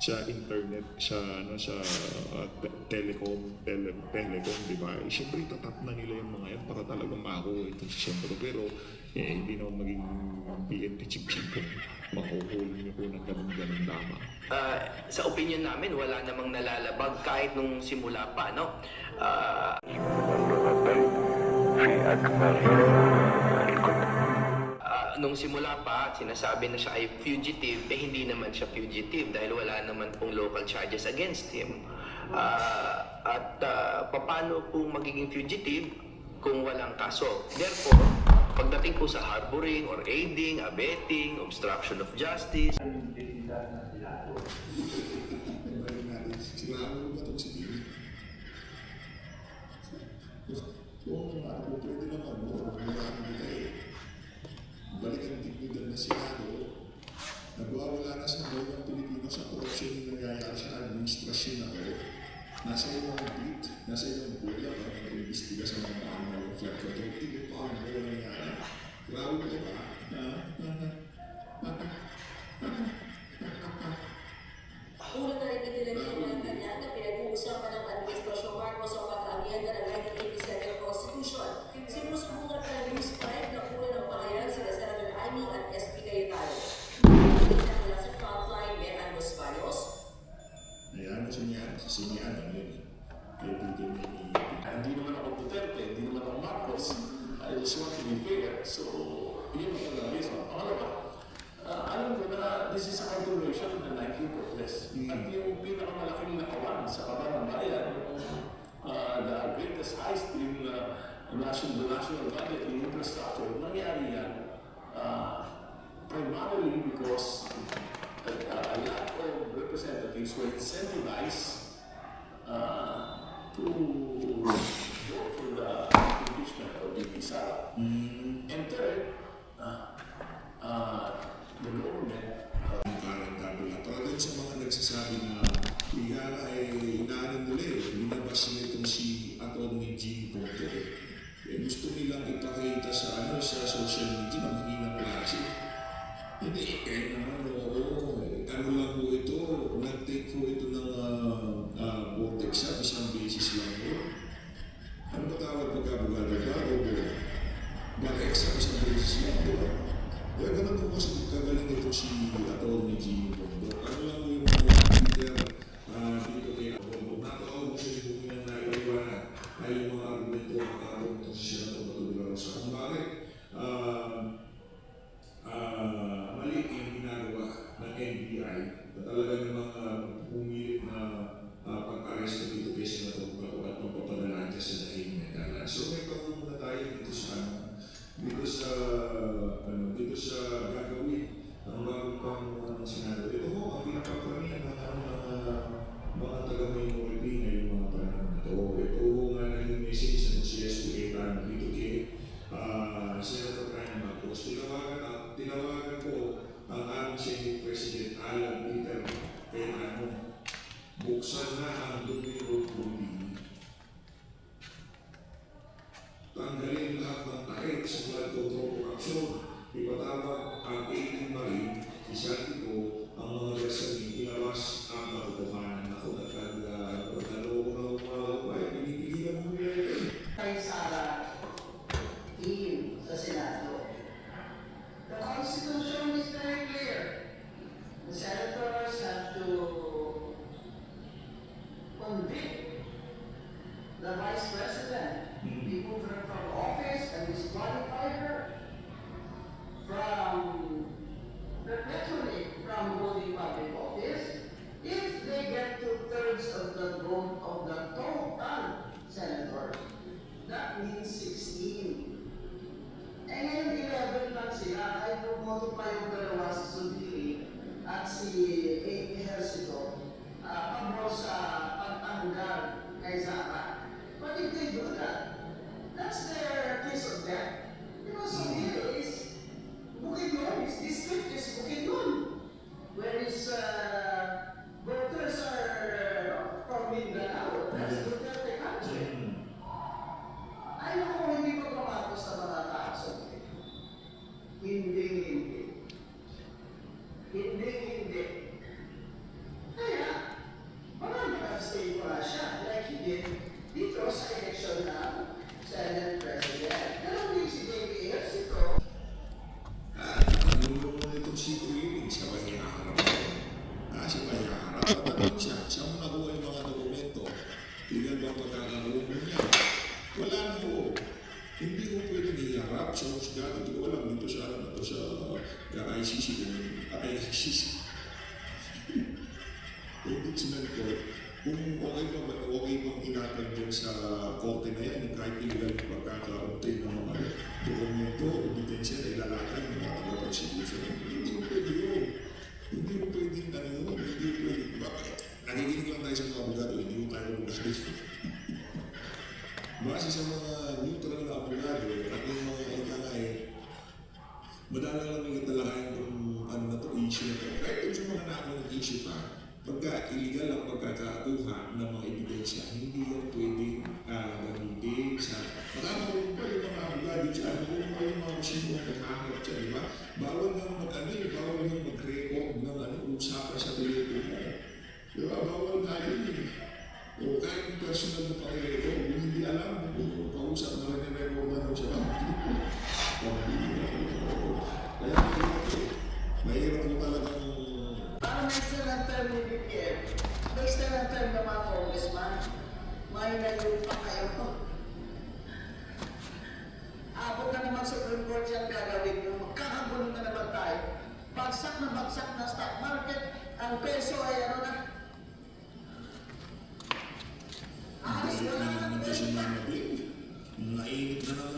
sa internet, sa telecom, di ba? Siyempre itatap na nila yung mga yan para talagang makakuha ito sa siyempre. Pero hindi naman maging PNP chief yan kung makuhuli niyo po ng ganun-ganun lamang. Sa opinion namin, wala namang nalalabag kahit nung simula pa, no? Nung simula pa, sinasabi na siya ay fugitive, hindi naman siya fugitive dahil wala naman pong local charges against him. Paano po magiging fugitive kung walang kaso? Therefore, pagdating po sa harboring or aiding, abetting, obstruction of justice, balik ang dignidad na Senado, nagwawala na sa buhay ng Pilipino sa korupsyon yung nangyayari sa administrasyon na ito. Nasa ilang beat, nasa ilang bola para mag-imbestiga sa mga pangalang flood control. Hindi pa ang bola nangyayari. Grabe ko ba? Una na rin nila ng kanya na pinag-uusapan ng Administrasyon Marcos ang pag-amienda ng 1987 Constitution. Sinusubukan pa ng News 5 na kuha ng pahayag sila Senator Amy at SP Cayetano. Nakita nila sa frontline Meran Los Baños. Ayan, sinihan ang yun. Hindi naman ako Duterte, hindi naman ako Marcos. I just want to be fair. So, yun ang talaga reason. Pangalawa, alam ko na this is a continuation of the 19th Congress. At yung pinakamalaking nakawan sa kaban ng bayan, the greatest heist in the national budget in infrastructure, nangyari yan primarily because a lot of representatives were incentivized to vote for the impeachment of VP Sara. And third, the government para doon sa mga nagsasabi na Ligara ay inaanan nila binabas nila itong si Atty. Jimmy Bongo. Gusto nilang ipakita sa social media na mahinang klase. Hindi, naman, ano lang po ito, nag-take po ito ng vortex isang beses lang po. Ano ba tawag pagkabugado ba? Vortex isang beses lang po. Kaya ganun po kasi kagaling ito si Atty. Jimmy Bongo. Ano lang po yung mga Twitter dito kay Bongo. Nakakaw siya yung bumilang na iwanan ay yung mga argumento ang karoon ito sa Senator Matulog sa kung bakit mali yung ginagawa ng NBI na talaga namang pumilit na pag-arrest dito kay Senator Bato at magpapadala dyan sa dahil Megalan. So may pagkakulo muna tayo dito sa gagawin ng bagong pamunuan ng Senado. Ito ho, ang pinakakaramihan ng mga taga-minority ngayong mga panahon na ito. Ito ho nga naging message ng CSO Cayetano dito kay Senator Ryan Marcos. Tinawagan ko ang aming Senate President Alan Peter Cayetano. Buksan na ang Domino Building. Tanggalin lahat ng takip sa flood control corruption. Ipatawag ang 18 Marine, si Santiago, ang mga gasamin, ilabas ang katotohanan. Ako nagkagdalo ko ay pinipigilan mo yan. Kay Sara in sa Senado. The Constitution is very clear. The senators have to convict the Vice President, remove her from office and disqualify her perpetually from holding public office if they get 2/3 of the vote of the total senators. That means 16. Eh ngayon 11 lang sila, ay pumoto pa yung dalawa si Sundiri at si A.P. Hercito pabor sa pagtanggal kay Zara. But if they do that, that's their case of death. Because Sundiri is Bukidnon, his district is Bukidnon, where his voters are from Mindanao. That's Duterte country. Ay naku, hindi ko tumatos sa mga tao. Hindi. tatanungin siya mo nakuha yung mga dokumento, legal ba ang pagkakaroon mo niya? Wala na po. Hindi ko pwedeng iharap sa husgado. Hindi ko alam dito sa ICC kung ICC. Ombudsman Court, kung okay bang inatag dyan sa korte na yan, kahit illegal yung pagkaka-obtain ng mga dokumento, ebidensya na ilalatan ng mga taga-prosecution. Hindi ko pwede yun. Hindi ko pwedeng hindi ko pwede. Bakit? Nakikinig lang tayo sa mga abogado, hindi ko tayo abogado. Base sa mga neutral na abogado, at yung mga ikangay, madala lang yung talakayan kung ano na to, issue na to. Kahit yung sa mga nakakang ng issue pa, pagka illegal ang pagkakakuha ng mga ebidensya, hindi yan pwedeng gamitin sa... Makakaroon pa yung mga abogado dyan, kung pa yung mga masyadong naghahanap dyan, di ba? Bawal nang bawal nang mag-record ng usapan sa telepono. Di ba? Bawal nga yun eh. O kahit yung personal mo paki-record, kung hindi alam kung kausap na rin record na rin siya ba? Kaya mahirap mo talagang Parang may external term ni BPM, may external term ng mga congressman, may nayun pa kayo. Abot na naman Supreme Court yan gagawin nyo, magkakagulo na naman tayo. Bagsak na stock market, ang peso ay ano na. Alas, wala na naman kasi mga nainit na